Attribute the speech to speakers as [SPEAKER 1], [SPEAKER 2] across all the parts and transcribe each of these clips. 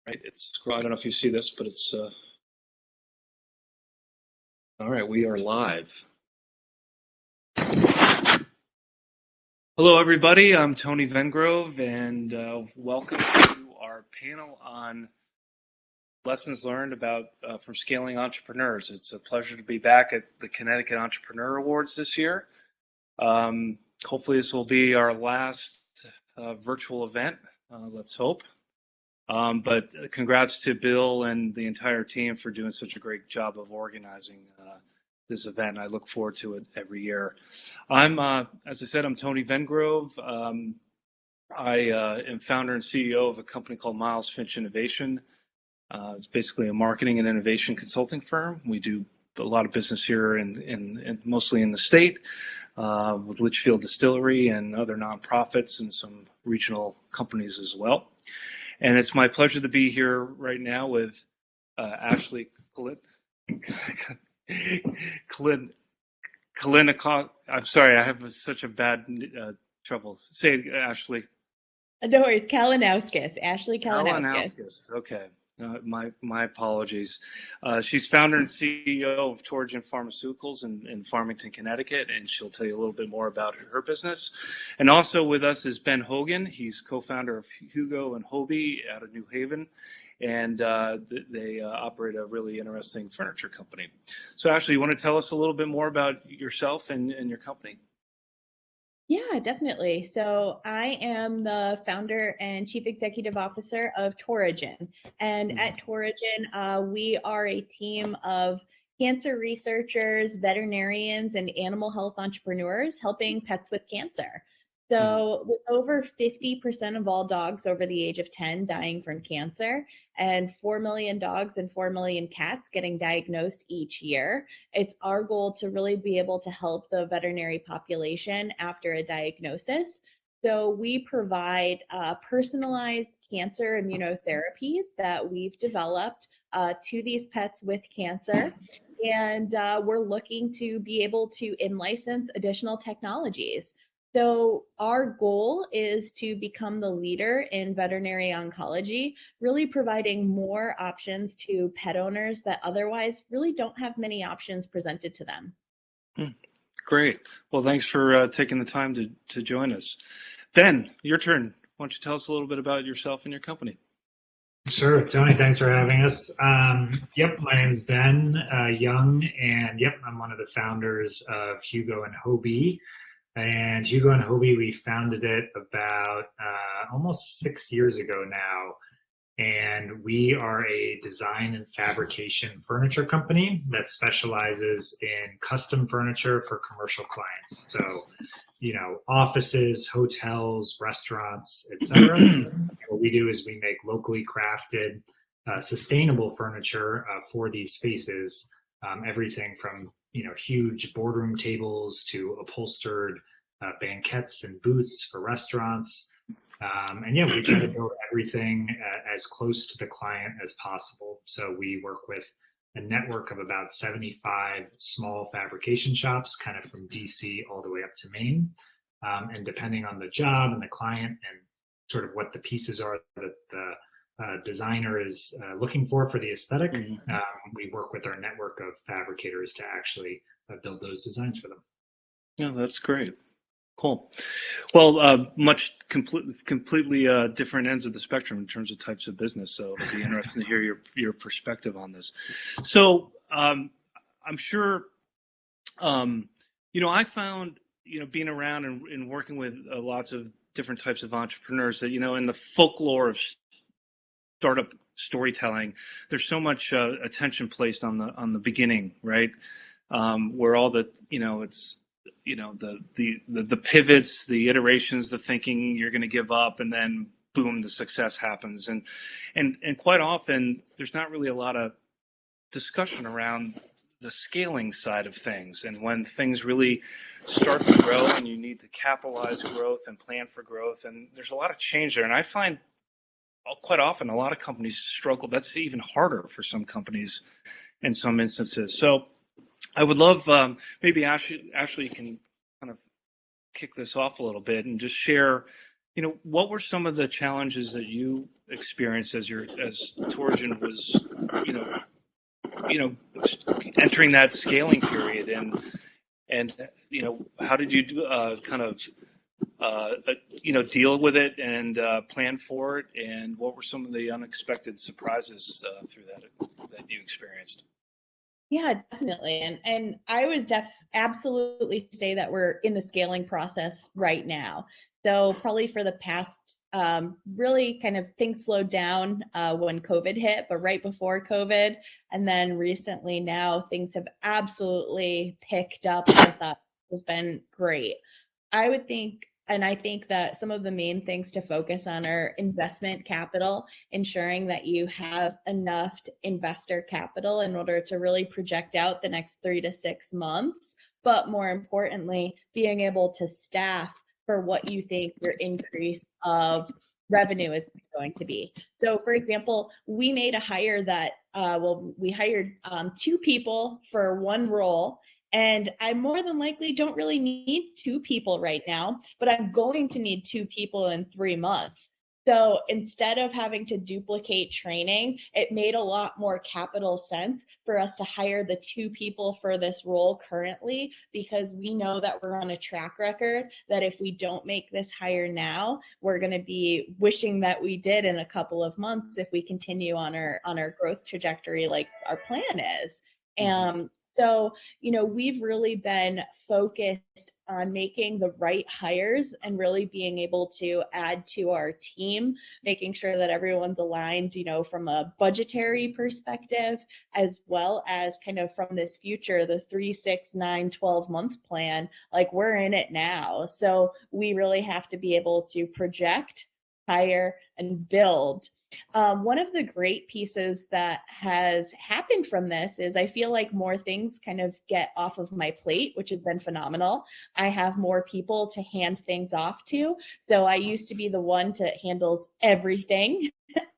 [SPEAKER 1] Right, I don't know if you see this, but it's all right. We are live. Hello, everybody. I'm Tony Vengrove, and welcome to our panel on lessons learned about from scaling entrepreneurs. It's a pleasure to be back at the Connecticut Entrepreneur Awards this year. Hopefully, this will be our last virtual event. Let's hope. But congrats to Bill and the entire team for doing such a great job of organizing this event. I look forward to it every year. As I said, I'm Tony Vengrove. I am founder and CEO of a company called Miles Finch Innovation. It's basically a marketing and innovation consulting firm. We do a lot of business here in mostly in the state with Litchfield Distillery and other nonprofits and some regional companies as well. And it's my pleasure to be here right now with Ashley Kalinikov. I'm sorry, I have such a bad trouble. Say it, Ashley.
[SPEAKER 2] No worries, Kalinowskis. Ashley Kalinowskis.
[SPEAKER 1] Kalinowskis. Okay. My apologies. She's founder and CEO of Torregen Pharmaceuticals in Farmington, Connecticut, and she'll tell you a little bit more about her business. And also with us is Ben Hogan. He's co-founder of Hugo and Hobie out of New Haven, and they operate a really interesting furniture company. So Ashley, you want to tell us a little bit more about yourself and your company?
[SPEAKER 2] Yeah, definitely. So I am the founder and chief executive officer of Torregen. And at Torregen, we are a team of cancer researchers, veterinarians, and animal health entrepreneurs helping pets with cancer. So with over 50% of all dogs over the age of 10 dying from cancer and 4 million dogs and 4 million cats getting diagnosed each year, it's our goal to really be able to help the veterinary population after a diagnosis. So we provide personalized cancer immunotherapies that we've developed to these pets with cancer. And we're looking to be able to in-license additional technologies. So our goal is to become the leader in veterinary oncology, really providing more options to pet owners that otherwise really don't have many options presented to them.
[SPEAKER 1] Great. Well, thanks for taking the time to join us. Ben, your turn. Why don't you tell us a little bit about yourself and your company?
[SPEAKER 3] Sure, Tony, thanks for having us. Yep, my name is Ben Young, and yep, I'm one of the founders of Hugo and Hobie. And Hugo and Hobie, we founded it about almost 6 years ago now. And we are a design and fabrication furniture company that specializes in custom furniture for commercial clients. So, offices, hotels, restaurants, etc. What we do is we make locally crafted, sustainable furniture for these spaces. Everything from huge boardroom tables to upholstered banquettes and booths for restaurants. And yeah, we try to build everything as close to the client as possible. So we work with a network of about 75 small fabrication shops, kind of from DC all the way up to Maine. And depending on the job and the client and sort of what the pieces are that the designer is looking for the aesthetic, we work with our network of fabricators to actually build those designs for them.
[SPEAKER 1] Yeah, that's great. Cool. Well, completely different ends of the spectrum in terms of types of business. So it'll be interesting to hear your perspective on this. So I'm sure, I found, being around and working with lots of different types of entrepreneurs that, in the folklore of startup storytelling, there's so much attention placed on the beginning, right? Where all the, it's, the pivots, the iterations, the thinking you're going to give up, and then boom, the success happens. And quite often there's not really a lot of discussion around the scaling side of things. And when things really start to grow and you need to capitalize growth and plan for growth, and there's a lot of change there. And I find quite often a lot of companies struggle. That's even harder for some companies in some instances. So I would love, maybe Ashley, you can kind of kick this off a little bit and just share, what were some of the challenges that you experienced as Torsion was, you know, you know, entering that scaling period, and how did you kind of deal with it and plan for it, and what were some of the unexpected surprises through that you experienced?
[SPEAKER 2] Yeah, definitely. And I would absolutely say that we're in the scaling process right now. So probably for the past really kind of things slowed down when COVID hit, but right before COVID, and then recently now things have absolutely picked up. I thought has been great. I would think, and I think that some of the main things to focus on are investment capital, ensuring that you have enough investor capital in order to really project out the next 3 to 6 months. But more importantly, being able to staff for what you think your increase of revenue is going to be. So, for example, we made a hire that, we hired 2 people for one role, and I more than likely don't really need 2 people right now, but I'm going to need 2 people in 3 months. So instead of having to duplicate training, it made a lot more capital sense for us to hire the 2 people for this role currently, because we know that we're on a track record that if we don't make this hire now, we're going to be wishing that we did in a couple of months if we continue on our growth trajectory like our plan is. So, we've really been focused on making the right hires and really being able to add to our team, making sure that everyone's aligned, from a budgetary perspective, as well as kind of from this future, the 3, 6, 9, 12-month plan. Like, we're in it now. So we really have to be able to project, hire, and build. One of the great pieces that has happened from this is I feel like more things kind of get off of my plate, which has been phenomenal. I have more people to hand things off to. So I used to be the one to handles everything,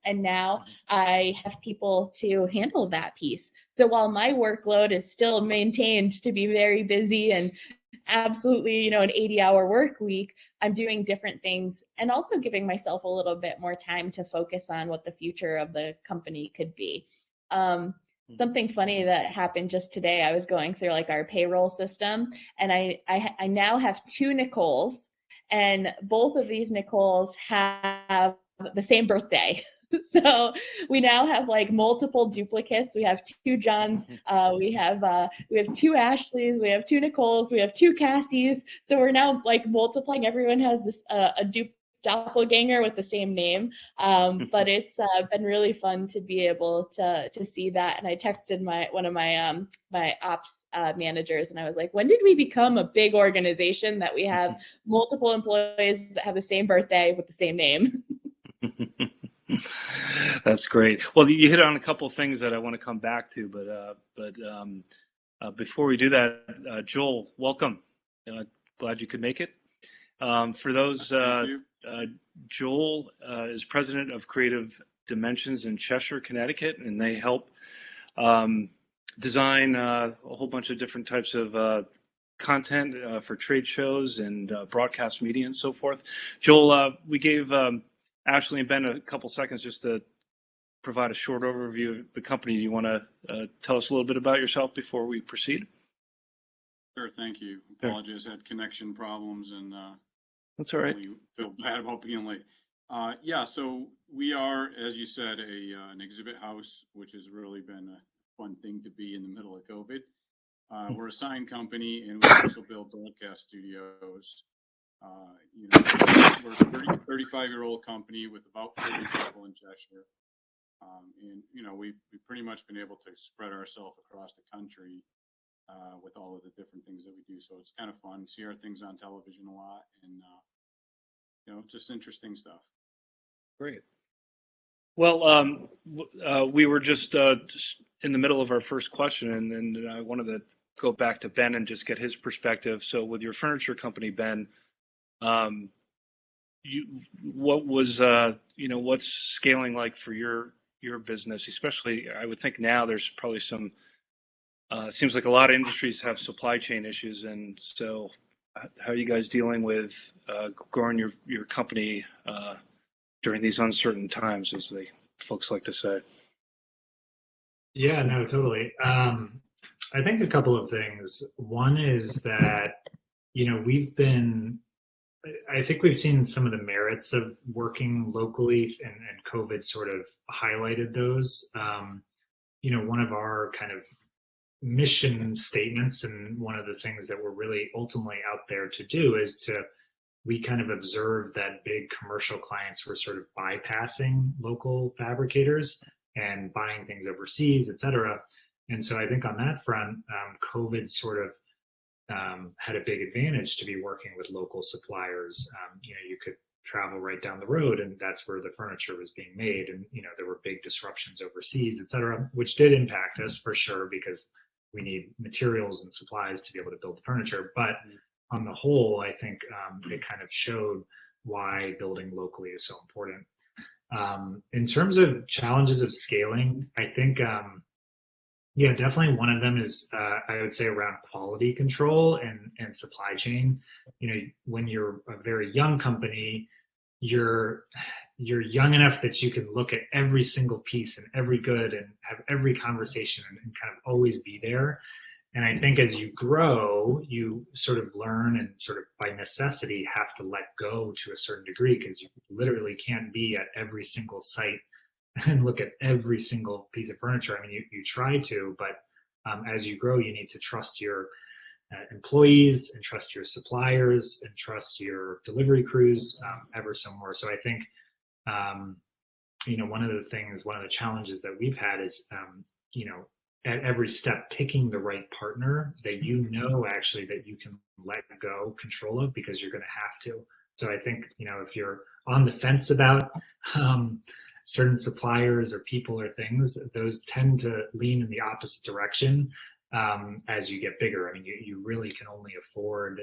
[SPEAKER 2] and now I have people to handle that piece. So while my workload is still maintained to be very busy and absolutely, an 80-hour work week, I'm doing different things and also giving myself a little bit more time to focus on what the future of the company could be. Something funny that happened just today, I was going through like our payroll system, and I now have 2 Nicoles, and both of these Nicoles have the same birthday. So we now have like multiple duplicates. We have 2 Johns, we have 2 Ashleys, we have 2 Nicoles, we have 2 Cassies. So we're now like multiplying. Everyone has this doppelganger with the same name. But it's been really fun to be able to see that. And I texted one of my my ops managers, and I was like, when did we become a big organization that we have multiple employees that have the same birthday with the same name?
[SPEAKER 1] That's great. Well, you hit on a couple of things that I want to come back to, but before we do that, Joel, welcome. Glad you could make it. For those, Joel is president of Creative Dimensions in Cheshire, Connecticut, and they help design a whole bunch of different types of content for trade shows and broadcast media and so forth. Joel, we gave Ashley and Ben a couple seconds just to provide a short overview of the company. Do you want to tell us a little bit about yourself before we proceed?
[SPEAKER 4] Sure, thank you. Apologize, had connection problems, and
[SPEAKER 1] that's all right.
[SPEAKER 4] Really feel bad about being late. Yeah, so we are, as you said, an exhibit house, which has really been a fun thing to be in the middle of COVID. We're a sign company, and we also build broadcast studios. We're a 35-year-old company with about 40 people in Cheshire. And we've pretty much been able to spread ourselves across the country with all of the different things that we do. So it's kind of fun. See our things on television a lot, and just interesting stuff.
[SPEAKER 1] Great. Well, we were just in the middle of our first question, and I wanted to go back to Ben and just get his perspective. So with your furniture company, Ben, what was what's scaling like for your business? Especially, I would think now there's probably some. It seems like a lot of industries have supply chain issues, and so how are you guys dealing with growing your company during these uncertain times, as the folks like to say?
[SPEAKER 3] Yeah, no, totally. I think a couple of things. One is that, I think we've seen some of the merits of working locally, and COVID sort of highlighted those. One of our kind of mission statements, and one of the things that we're really ultimately out there to do, is we kind of observed that big commercial clients were sort of bypassing local fabricators and buying things overseas, et cetera. And so I think on that front, COVID sort of had a big advantage to be working with local suppliers. You could travel right down the road, and that's where the furniture was being made. And there were big disruptions overseas, et cetera, which did impact us for sure, because we need materials and supplies to be able to build the furniture. But on the whole, I think it kind of showed why building locally is so important. In terms of challenges of scaling, I think, yeah, definitely one of them is, I would say, around quality control and supply chain. When you're a very young company, you're young enough that you can look at every single piece and every good and have every conversation, and kind of always be there. And I think as you grow, you sort of learn and sort of by necessity have to let go to a certain degree, because you literally can't be at every single site and look at every single piece of furniture. I mean, you try to, but as you grow, you need to trust your employees, and trust your suppliers, and trust your delivery crews ever so more. So I think, one of the challenges that we've had is, at every step, picking the right partner that actually that you can let go control of, because you're going to have to. So I think, if you're on the fence about certain suppliers or people or things, those tend to lean in the opposite direction as you get bigger. I mean, you really can only afford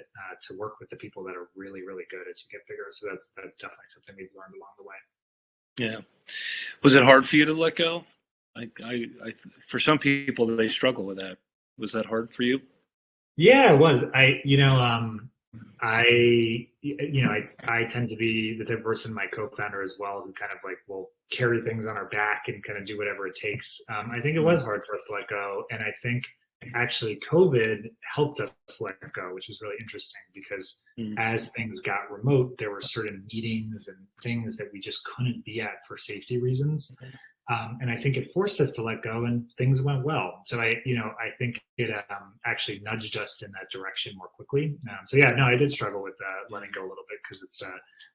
[SPEAKER 3] to work with the people that are really, really good as you get bigger. So that's definitely something we've learned along the way.
[SPEAKER 1] Yeah. Was it hard for you to let go? For some people, they struggle with that. Was that hard for you?
[SPEAKER 3] Yeah, it was. I tend to be the type of person, my co-founder as well, who kind of like will carry things on our back and kind of do whatever it takes. I think it was hard for us to let go, and I think actually COVID helped us let go, which was really interesting, because as things got remote, there were certain meetings and things that we just couldn't be at for safety reasons. And I think it forced us to let go, and things went well. So I think it actually nudged us in that direction more quickly. So yeah, no, I did struggle with letting go a little bit, because it's,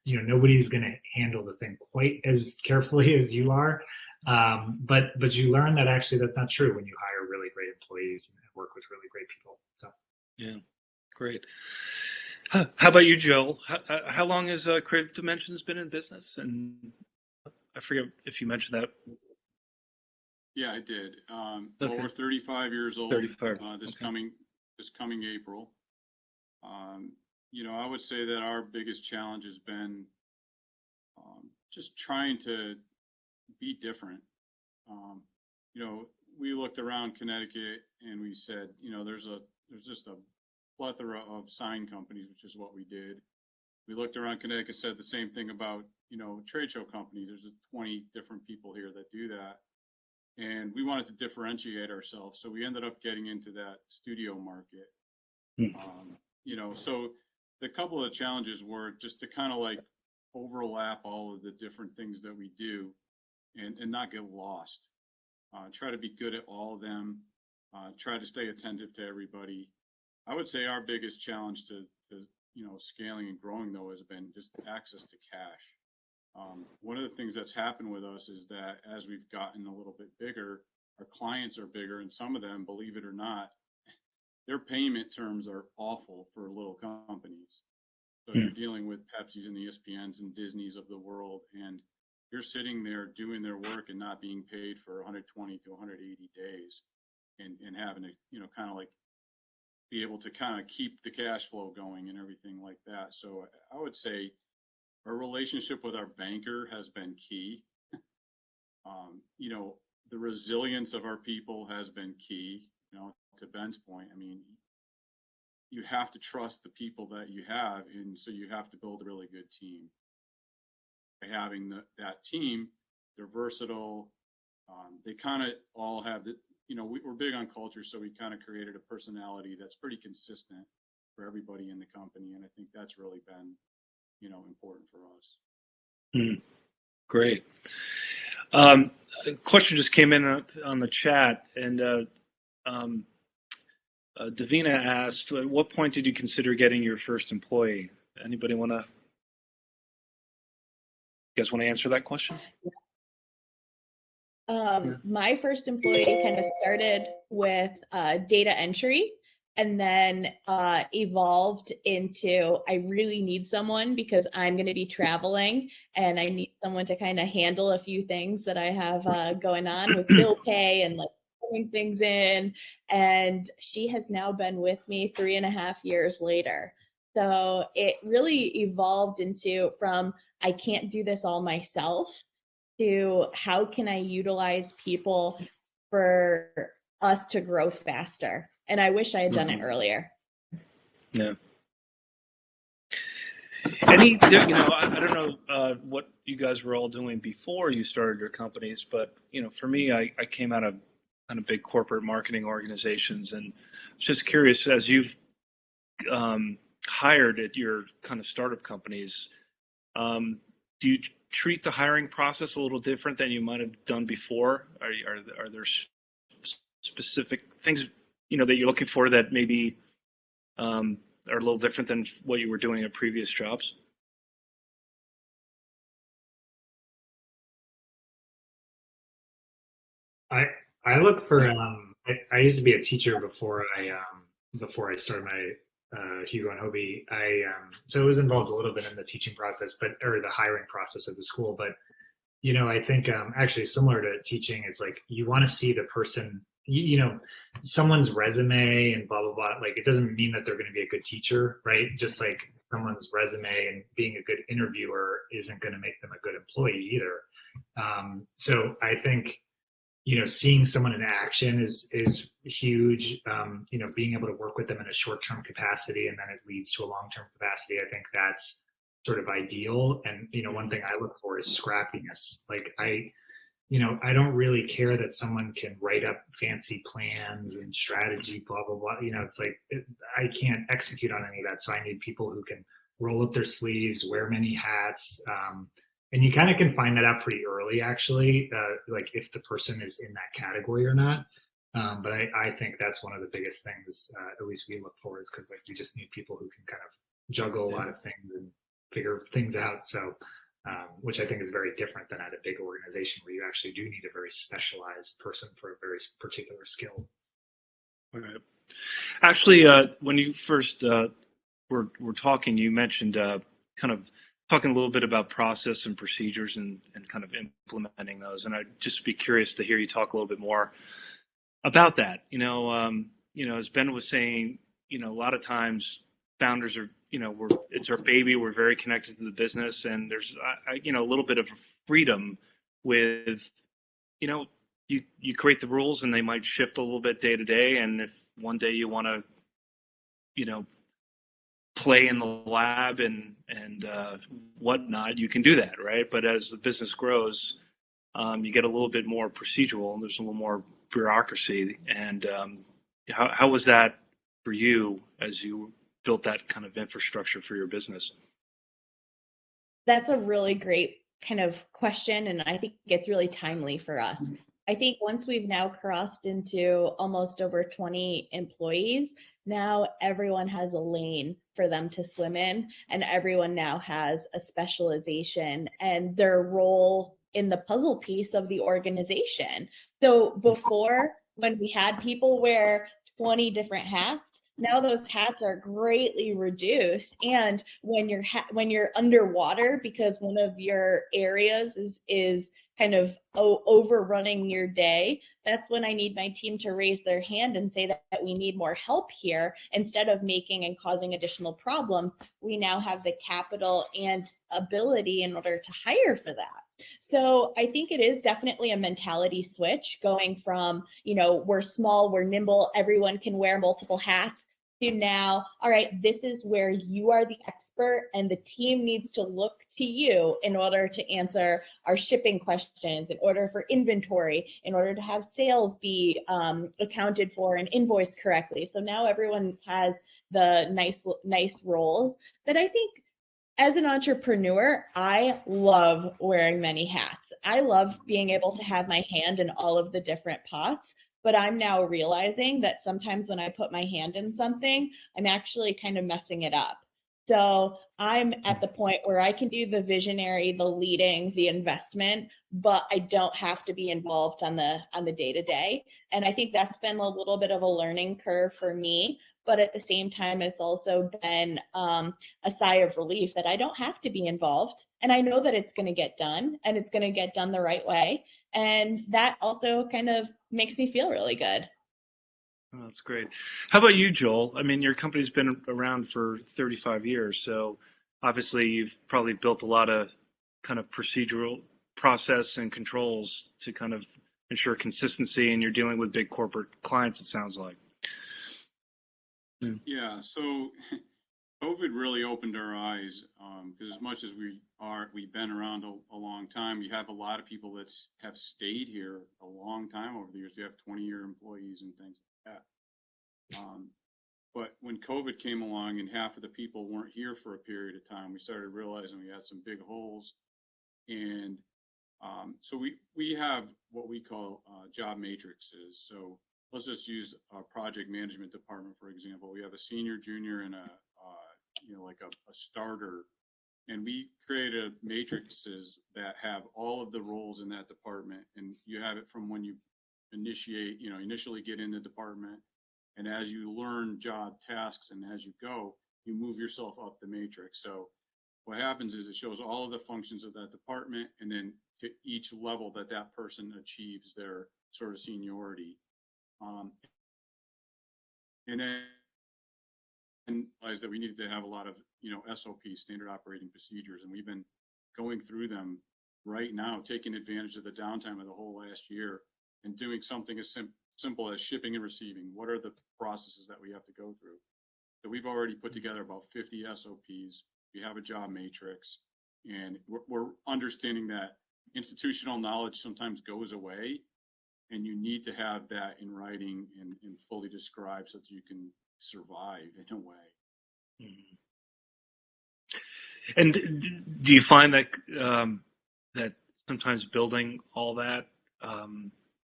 [SPEAKER 3] nobody's going to handle the thing quite as carefully as you are. But you learn that actually that's not true when you hire really great employees and work with really great people. So
[SPEAKER 1] yeah, great. How about you, Joel? How long has Creative Dimensions been in business? And I forget if you mentioned that.
[SPEAKER 4] Yeah, I did.
[SPEAKER 1] Okay.
[SPEAKER 4] Well, we're 35 years old.
[SPEAKER 1] 35.
[SPEAKER 4] This
[SPEAKER 1] Okay.
[SPEAKER 4] coming April. I would say that our biggest challenge has been just trying to be different. We looked around Connecticut and we said, there's just a plethora of sign companies, which is what we did. We looked around Connecticut, said the same thing about, trade show companies. There's 20 different people here that do that. And we wanted to differentiate ourselves. So we ended up getting into that studio market. So the couple of challenges were just to kind of like overlap all of the different things that we do, and not get lost. Try to be good at all of them. Try to stay attentive to everybody. I would say our biggest challenge to scaling and growing, though, has been just access to cash. One of the things that's happened with us is that as we've gotten a little bit bigger, our clients are bigger, and some of them, believe it or not, their payment terms are awful for little companies. So you're dealing with Pepsi's and the ESPNs and Disney's of the world, and you're sitting there doing their work and not being paid for 120 to 180 days, and having to, kind of like be able to kind of keep the cash flow going and everything like that. So I would say our relationship with our banker has been key. The resilience of our people has been key. To Ben's point, I mean, you have to trust the people that you have, and so you have to build a really good team. By having that team, they're versatile. They kind of all have the, we're big on culture, so we kind of created a personality that's pretty consistent for everybody in the company, and I think that's really been, important for us.
[SPEAKER 1] Great. A question just came in on the chat, and Davina asked, at what point did you consider getting your first employee? Anybody you guys want to answer that question?
[SPEAKER 2] My first employee kind of started with data entry, and then evolved into, I really need someone because I'm going to be traveling and I need someone to kind of handle a few things that I have going on with bill pay and like putting things in. And she has now been with me 3.5 years later. So it really evolved into from, I can't do this all myself, to how can I utilize people for us to grow faster. And I wish I had done it earlier.
[SPEAKER 1] Yeah. I don't know what you guys were all doing before you started your companies, but for me, I came out of kind of big corporate marketing organizations, and I was just curious, as you've hired at your kind of startup companies, do you treat the hiring process a little different than you might have done before? Are there specific things that you're looking for that maybe are a little different than what you were doing at previous jobs?
[SPEAKER 3] I look for I used to be a teacher before I started my Hugo and Hobie. So I was involved a little bit in the teaching process, or the hiring process of the school. But I think actually similar to teaching, it's like you want to see the person, someone's resume and blah blah blah. Like it doesn't mean that they're going to be a good teacher, right? Just like someone's resume and being a good interviewer isn't going to make them a good employee either. So I think seeing someone in action is huge. Being able to work with them in a short-term capacity and then it leads to a long-term capacity. I think that's sort of ideal. And one thing I look for is scrappiness. Like I don't really care that someone can write up fancy plans and strategy, blah blah blah. It's like I can't execute on any of that. So I need people who can roll up their sleeves, wear many hats. And you kind of can find that out pretty early, actually, like if the person is in that category or not. But I think that's one of the biggest things, at least we look for, is because like we just need people who can kind of juggle a lot of things and figure things out. So, which I think is very different than at a big organization where you actually do need a very specialized person for a very particular skill.
[SPEAKER 1] All right. Actually, when you first were talking, you mentioned kind of talking a little bit about process and procedures and kind of implementing those. And I'd just be curious to hear you talk a little bit more about that. As Ben was saying, a lot of times founders are, it's our baby. We're very connected to the business, and there's, a little bit of freedom with, you create the rules and they might shift a little bit day to day. And if one day you want to, play in the lab and whatnot, you can do that, right? But as the business grows, you get a little bit more procedural and there's a little more bureaucracy. And how was that for you as you built that kind of infrastructure for your business?
[SPEAKER 2] That's a really great kind of question, and I think it's really timely for us. I think once we've now crossed into almost over 20 employees, now everyone has a lane for them to swim in, and everyone now has a specialization and their role in the puzzle piece of the organization. So before, when we had people wear 20 different hats, now those hats are greatly reduced. And when you're underwater because one of your areas is kind of overrunning your day, that's when I need my team to raise their hand and say that we need more help here. Instead of making and causing additional problems, we now have the capital and ability in order to hire for that. So I think it is definitely a mentality switch going from, we're small, we're nimble, everyone can wear multiple hats, to now, all right, this is where you are the expert and the team needs to look to you in order to answer our shipping questions, in order for inventory, in order to have sales be accounted for and invoiced correctly. So now everyone has the nice roles that I think as an entrepreneur, I love wearing many hats. I love being able to have my hand in all of the different pots, but I'm now realizing that sometimes when I put my hand in something, I'm actually kind of messing it up. So I'm at the point where I can do the visionary, the leading, the investment, but I don't have to be involved on the day-to-day. And I think that's been a little bit of a learning curve for me. But at the same time, it's also been a sigh of relief that I don't have to be involved. And I know that it's going to get done and it's going to get done the right way. And that also kind of makes me feel really good.
[SPEAKER 1] Oh, that's great. How about you, Joel? I mean, your company's been around for 35 years, so obviously you've probably built a lot of kind of procedural process and controls to kind of ensure consistency, and you're dealing with big corporate clients, it sounds like.
[SPEAKER 4] Yeah, so COVID really opened our eyes because as much as we've been around a long time, we have a lot of people that have stayed here a long time over the years. We have 20-year employees and things like that. But when COVID came along and half of the people weren't here for a period of time, we started realizing we had some big holes. And so we have what we call job matrices. So let's just use our project management department, for example. We have a senior, junior, and a starter. And we created matrices that have all of the roles in that department. And you have it from when you initially get in the department. And as you learn job tasks and as you go, you move yourself up the matrix. So what happens is it shows all of the functions of that department and then to each level that that person achieves their sort of seniority. And then realized that we needed to have a lot of, SOPs, standard operating procedures, and we've been going through them right now, taking advantage of the downtime of the whole last year and doing something as simple as shipping and receiving. What are the processes that we have to go through? So we've already put together about 50 SOPs. We have a job matrix, and we're understanding that institutional knowledge sometimes goes away, and you need to have that in writing and fully described so that you can survive in a way.
[SPEAKER 1] Mm-hmm. And do you find that that sometimes building all that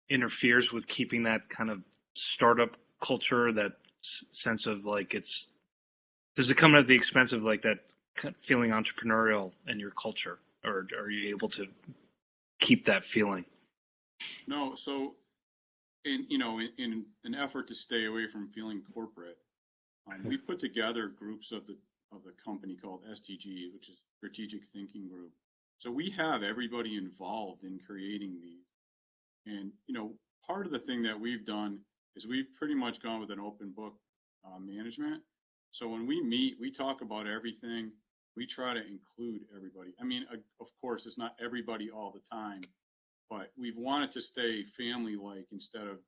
[SPEAKER 1] interferes with keeping that kind of startup culture, that sense of like does it come at the expense of like that feeling entrepreneurial in your culture, or are you able to keep that feeling?
[SPEAKER 4] No, so in an effort to stay away from feeling corporate, we put together groups of the company called STG, which is Strategic Thinking Group. So we have everybody involved in creating these. And, part of the thing that we've done is we've pretty much gone with an open book management. So when we meet, we talk about everything. We try to include everybody. I mean, of course, it's not everybody all the time, but we've wanted to stay family-like instead of,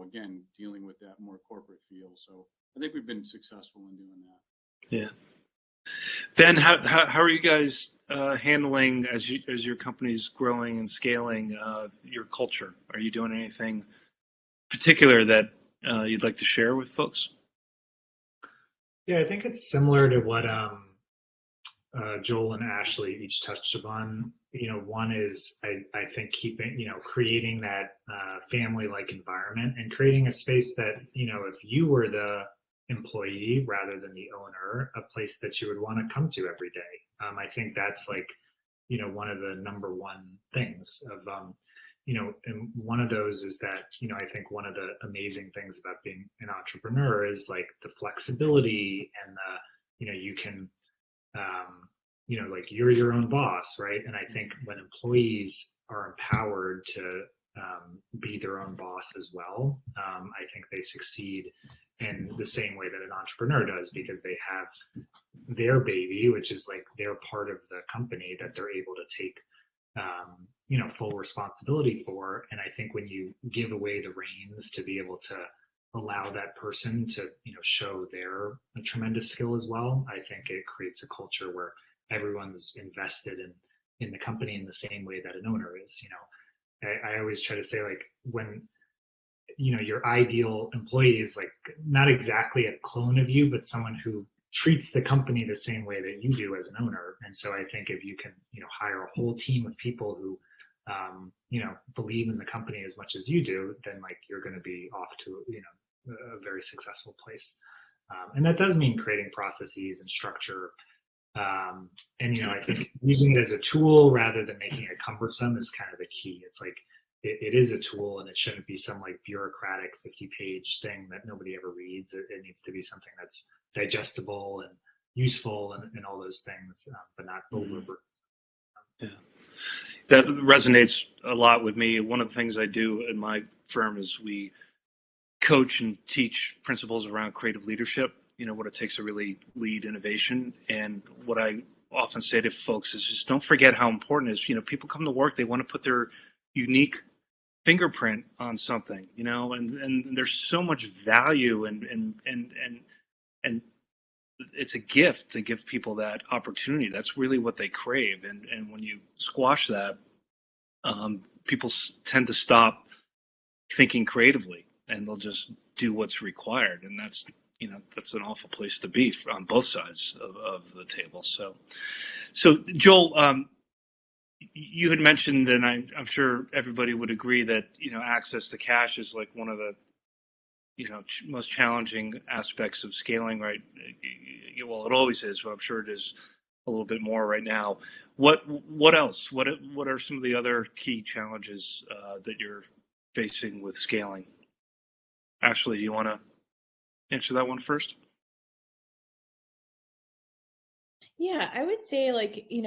[SPEAKER 4] again, dealing with that more corporate feel. So I think we've been successful in doing that.
[SPEAKER 1] Yeah. Ben, how are you guys handling as your company's growing and scaling your culture? Are you doing anything particular that you'd like to share with folks?
[SPEAKER 3] Yeah, I think it's similar to what Joel and Ashley each touched upon. One is I think creating that family-like environment and creating a space that, if you were the employee rather than the owner, a place that you would want to come to every day. I think that's like, one of the number one things of, and one of those is that, I think one of the amazing things about being an entrepreneur is like the flexibility and you can, like you're your own boss, right? And I think when employees are empowered to be their own boss as well, I think they succeed in the same way that an entrepreneur does, because they have their baby, which is like their part of the company that they're able to take, full responsibility for. And I think when you give away the reins to be able to allow that person to, show their tremendous skill as well, I think it creates a culture where everyone's invested in the company in the same way that an owner is. I always try to say, like, when your ideal employee is like not exactly a clone of you, but someone who treats the company the same way that you do as an owner. And so I think if you can, hire a whole team of people who, believe in the company as much as you do, then like you're going to be off to, a very successful place. And that does mean creating processes and structure. And I think using it as a tool rather than making it cumbersome is kind of the key. It's like it is a tool, and it shouldn't be some like bureaucratic 50-page thing that nobody ever reads. It needs to be something that's digestible and useful and all those things, but not overburdened.
[SPEAKER 1] Yeah, that resonates a lot with me. One of the things I do in my firm is we coach and teach principles around creative leadership, what it takes to really lead innovation. And what I often say to folks is just don't forget how important it is. People come to work, they want to put their unique fingerprint on something, and there's so much value and it's a gift to give people that opportunity. That's really what they crave. And when you squash that, people tend to stop thinking creatively, and they'll just do what's required. And that's an awful place to be on both sides of the table. So Joel, you had mentioned, and I'm sure everybody would agree that, access to cash is like one of the, most challenging aspects of scaling, right? Well, it always is, but I'm sure it is a little bit more right now. What else? What are some of the other key challenges that you're facing with scaling? Ashley, do you want to answer that one first?
[SPEAKER 2] Yeah, I would say, like, in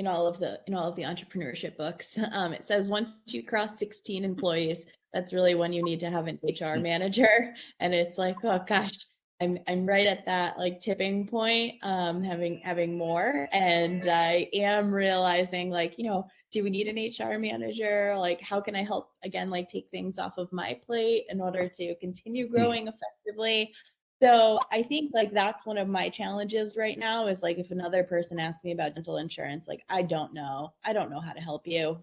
[SPEAKER 2] all of the entrepreneurship books, it says once you cross 16 employees, that's really when you need to have an HR manager. And it's like, oh gosh, I'm right at that like tipping point, having more. And I am realizing, like, do we need an HR manager? Like, how can I help again, like take things off of my plate in order to continue growing effectively? So I think like that's one of my challenges right now is like if another person asks me about dental insurance, like I don't know how to help you.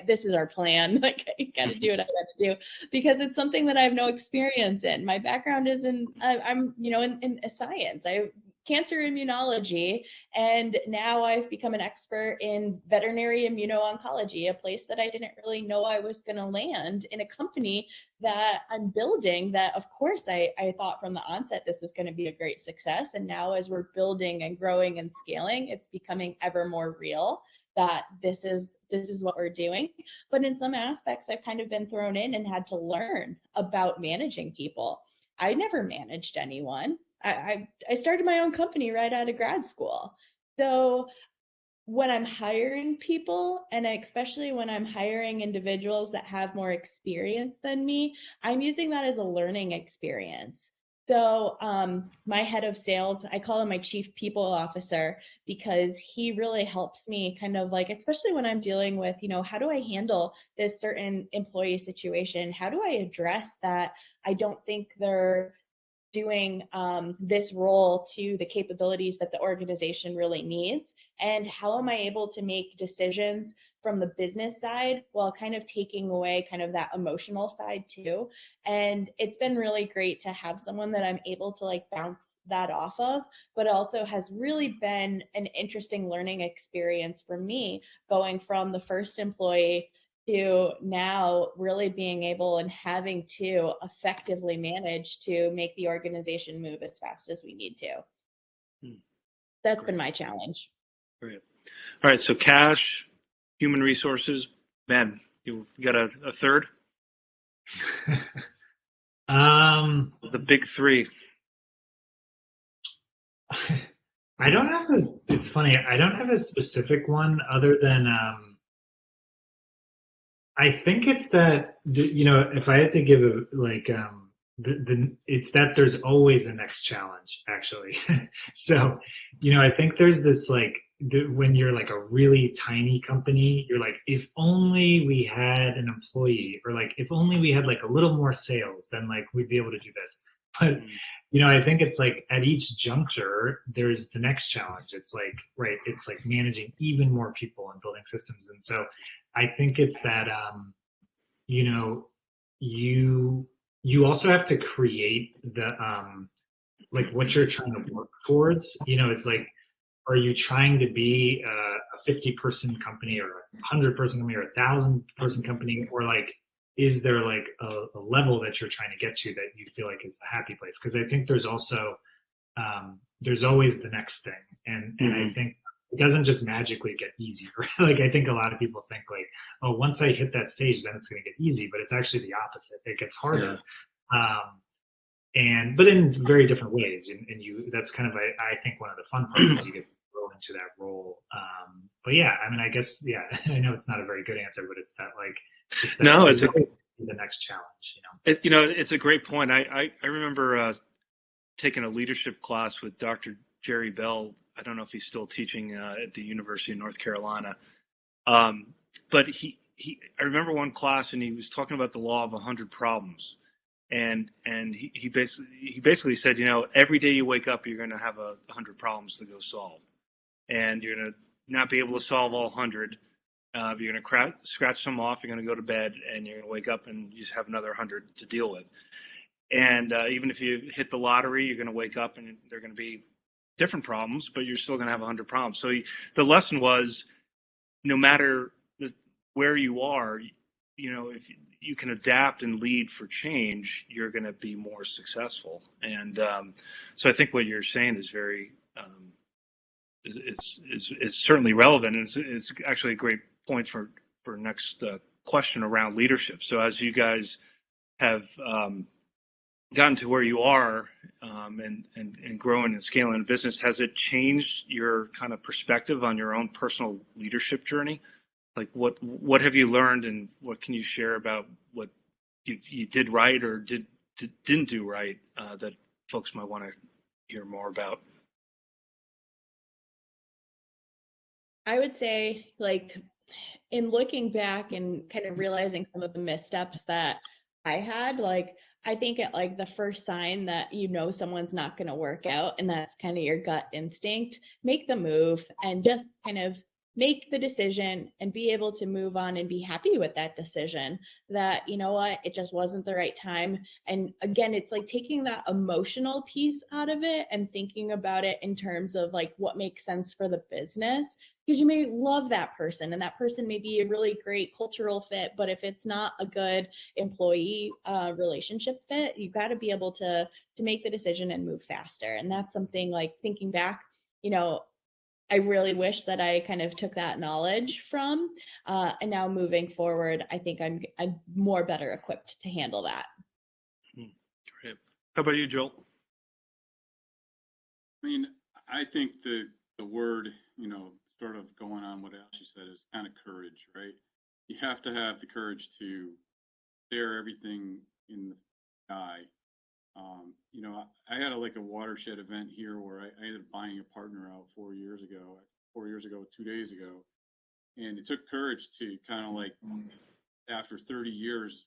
[SPEAKER 2] This is our plan. Like I got to do what I got to do because it's something that I have no experience in. My background is I'm in science. I have cancer immunology, and now I've become an expert in veterinary immuno-oncology, a place that I didn't really know I was going to land in a company that I'm building that, of course, I thought from the onset this was going to be a great success. And now as we're building and growing and scaling, it's becoming ever more real that this is what we're doing. But in some aspects, I've kind of been thrown in and had to learn about managing people. I never managed anyone. I started my own company right out of grad school. So when I'm hiring people, and especially when I'm hiring individuals that have more experience than me, I'm using that as a learning experience. So my head of sales, I call him my chief people officer because he really helps me kind of like, especially when I'm dealing with, how do I handle this certain employee situation? How do I address that? I don't think they're doing this role to the capabilities that the organization really needs, and how am I able to make decisions from the business side while kind of taking away kind of that emotional side too. And it's been really great to have someone that I'm able to like bounce that off of, but also has really been an interesting learning experience for me going from the first employee to now really being able and having to effectively manage to make the organization move as fast as we need to. That's been my challenge.
[SPEAKER 1] Great. All right, so cash, human resources. Ben, you got a third? The big three.
[SPEAKER 3] I don't have it's funny, I don't have a specific one other than I think it's that, if I had to give a, like, it's that there's always a next challenge, actually. So, I think there's this, like, when you're like a really tiny company, you're like, if only we had an employee, or like, if only we had like a little more sales, then like we'd be able to do this. But I think it's like at each juncture, there's the next challenge. It's like, right, it's like managing even more people and building systems. And so I think it's that, you know, you also have to create the, like what you're trying to work towards. It's like, are you trying to be a 50-person company, or a 100-person company, or a 1,000-person company, or like, is there like a level that you're trying to get to that you feel like is the happy place? Because I think there's also there's always the next thing, and I think it doesn't just magically get easier. Like, I think a lot of people think like, oh, once I hit that stage, then it's going to get easy, but it's actually the opposite. It gets harder. But in very different ways, and that's kind of I think one of the fun parts is you get to grow into that role. But yeah, I mean, I guess, yeah, I know it's not a very good answer, but it's that like,
[SPEAKER 1] No, it's
[SPEAKER 3] the next challenge.
[SPEAKER 1] It's a great point. I remember taking a leadership class with Dr. Jerry Bell. I don't know if he's still teaching at the University of North Carolina, but I remember one class, and he was talking about the law of 100 problems. And he basically said, every day you wake up, you're going to have 100 problems to go solve, and you're going to not be able to solve all 100. You're going to scratch some off. You're going to go to bed, and you're going to wake up and you just have another 100 to deal with. And even if you hit the lottery, you're going to wake up and they're going to be different problems, but you're still going to have 100 problems. So the lesson was, no matter where you are, if you can adapt and lead for change, you're going to be more successful. And so I think what you're saying is very is certainly relevant. And it's actually a great point for next question around leadership. So as you guys have gotten to where you are and growing and scaling a business, has it changed your kind of perspective on your own personal leadership journey? Like what have you learned, and what can you share about what you did right or didn't do right that folks might want to hear more about?
[SPEAKER 2] I would say, like, in looking back and kind of realizing some of the missteps that I had, like, I think at like the first sign that someone's not going to work out, and that's kind of your gut instinct, make the move and just kind of make the decision and be able to move on and be happy with that decision, that, it just wasn't the right time. And again, it's like taking that emotional piece out of it and thinking about it in terms of like what makes sense for the business. Because you may love that person, and that person may be a really great cultural fit, but if it's not a good employee relationship fit, you've got to be able to make the decision and move faster. And that's something, like, thinking back, I really wish that I kind of took that knowledge from, and now moving forward, I think I'm more better equipped to handle that.
[SPEAKER 1] Great. How about you, Joel?
[SPEAKER 4] I mean, I think the word, sort of going on what Ashley said, is kind of courage, right? You have to have the courage to stare everything in the eye. I had a watershed event here where I ended up buying a partner out 4 years ago, 2 days ago. And it took courage to kind of like, after 30 years,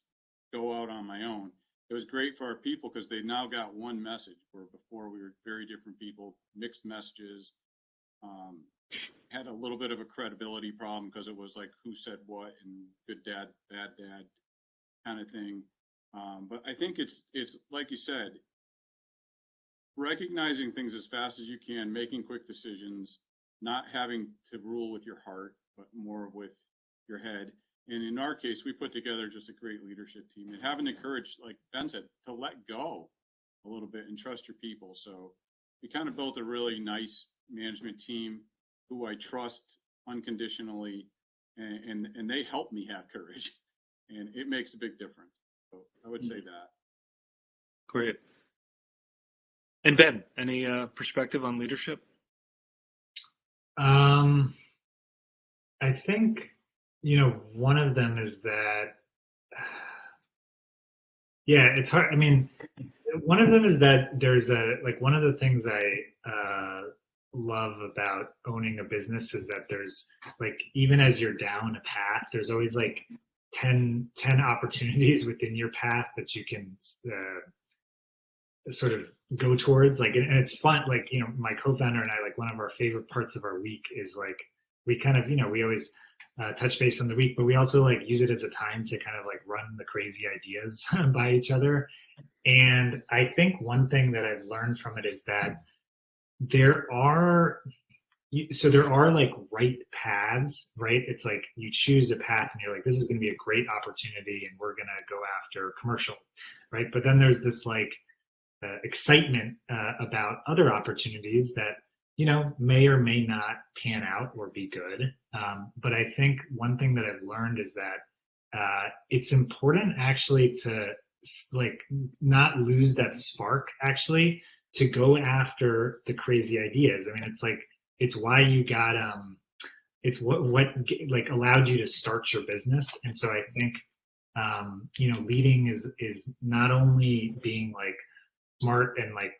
[SPEAKER 4] go out on my own. It was great for our people because they now got one message, where before we were very different people, mixed messages. Had a little bit of a credibility problem because it was like who said what and good dad, bad dad kind of thing. But I think it's like you said, recognizing things as fast as you can, making quick decisions, not having to rule with your heart, but more with your head. And in our case, we put together just a great leadership team, and having the courage, like Ben said, to let go a little bit and trust your people. So we kind of built a really nice management team who I trust unconditionally, and they help me have courage, and it makes a big difference. So I would say that.
[SPEAKER 1] Great. And Ben, any perspective on leadership?
[SPEAKER 3] I think, one of them is that, yeah, it's hard. I mean, one of them is that there's one of the things love about owning a business is that there's like, even as you're down a path, there's always like 10 opportunities within your path that you can sort of go towards. Like, and it's fun. Like, you know, my co-founder and I, like, one of our favorite parts of our week is like, we kind of, you know, we always touch base on the week, but we also like use it as a time to kind of like run the crazy ideas by each other. And I think one thing that I've learned from it is that there are there are like right paths, right? It's like you choose a path and you're like, this is going to be a great opportunity and we're going to go after commercial, right? But then there's this like excitement about other opportunities that, you know, may or may not pan out or be good. But I think one thing that I've learned is that it's important actually to like not lose that spark actually to go after the crazy ideas. I mean, it's like, it's why you got it's what like allowed you to start your business. And so I think you know, leading is not only being like smart and like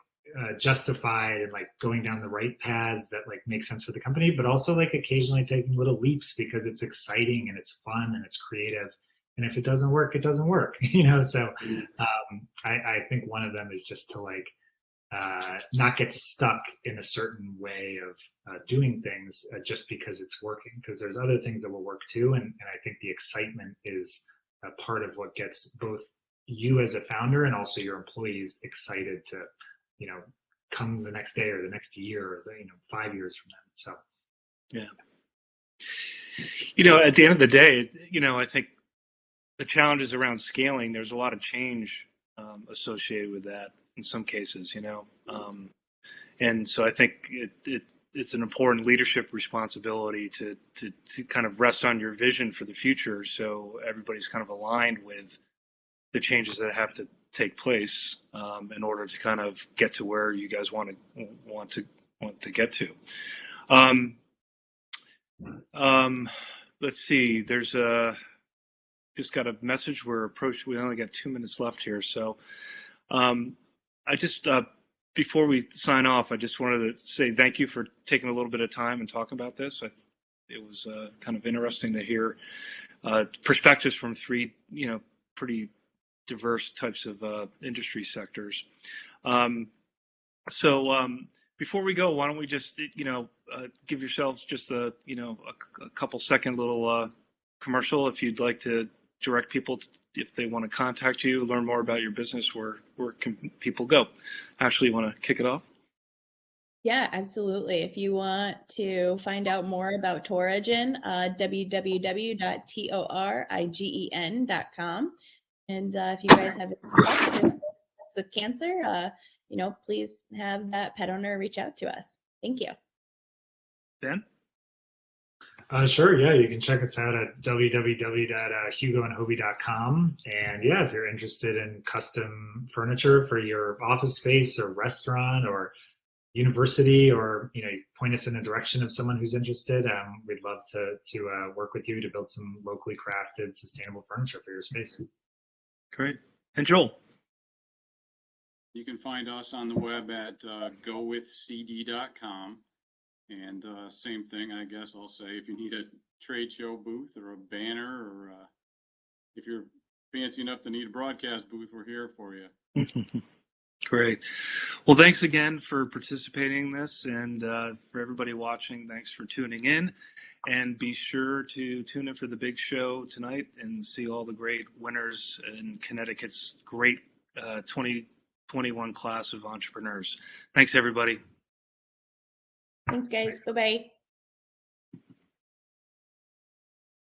[SPEAKER 3] justified and like going down the right paths that like make sense for the company, but also like occasionally taking little leaps because it's exciting and it's fun and it's creative. And if it doesn't work, it doesn't work, you know? So I think one of them is just to like not get stuck in a certain way of doing things just because it's working, because there's other things that will work too. And I think the excitement is a part of what gets both you as a founder and also your employees excited to, you know, come the next day or the next year or the, you know, 5 years from now. So
[SPEAKER 1] yeah, you know, at the end of the day, you know, I think the challenges around scaling, there's a lot of change associated with that in some cases, you know, and so I think it's an important leadership responsibility to kind of rest on your vision for the future, so everybody's kind of aligned with the changes that have to take place in order to kind of get to where you guys want to get to. Let's see. There's just got a message. We only got 2 minutes left here, so I just before we sign off, I just wanted to say thank you for taking a little bit of time and talking about this. It was kind of interesting to hear perspectives from 3, you know, pretty diverse types of industry sectors. So before we go, why don't we just, you know, give yourselves just a, you know, a couple second little commercial if you'd like to direct people to, if they want to contact you, learn more about your business, where can people go? Ashley, you want to kick it off?
[SPEAKER 2] Yeah, absolutely. If you want to find out more about Torigen, www.torigen.com. And if you guys have any with cancer, you know, please have that pet owner reach out to us. Thank you.
[SPEAKER 1] Ben?
[SPEAKER 3] Sure, yeah, you can check us out at www.hugoandhobie.com. And yeah, if you're interested in custom furniture for your office space or restaurant or university, or, you know, point us in a direction of someone who's interested, we'd love to work with you to build some locally crafted, sustainable furniture for your space.
[SPEAKER 1] Great. And Joel?
[SPEAKER 4] You can find us on the web at gowithcd.com. And same thing, I guess I'll say, if you need a trade show booth or a banner, or if you're fancy enough to need a broadcast booth, we're here for you.
[SPEAKER 1] Great. Well, thanks again for participating in this, and for everybody watching, thanks for tuning in. And be sure to tune in for the big show tonight and see all the great winners in Connecticut's great 2021 class of entrepreneurs. Thanks, everybody.
[SPEAKER 2] Thanks, guys. Bye-bye.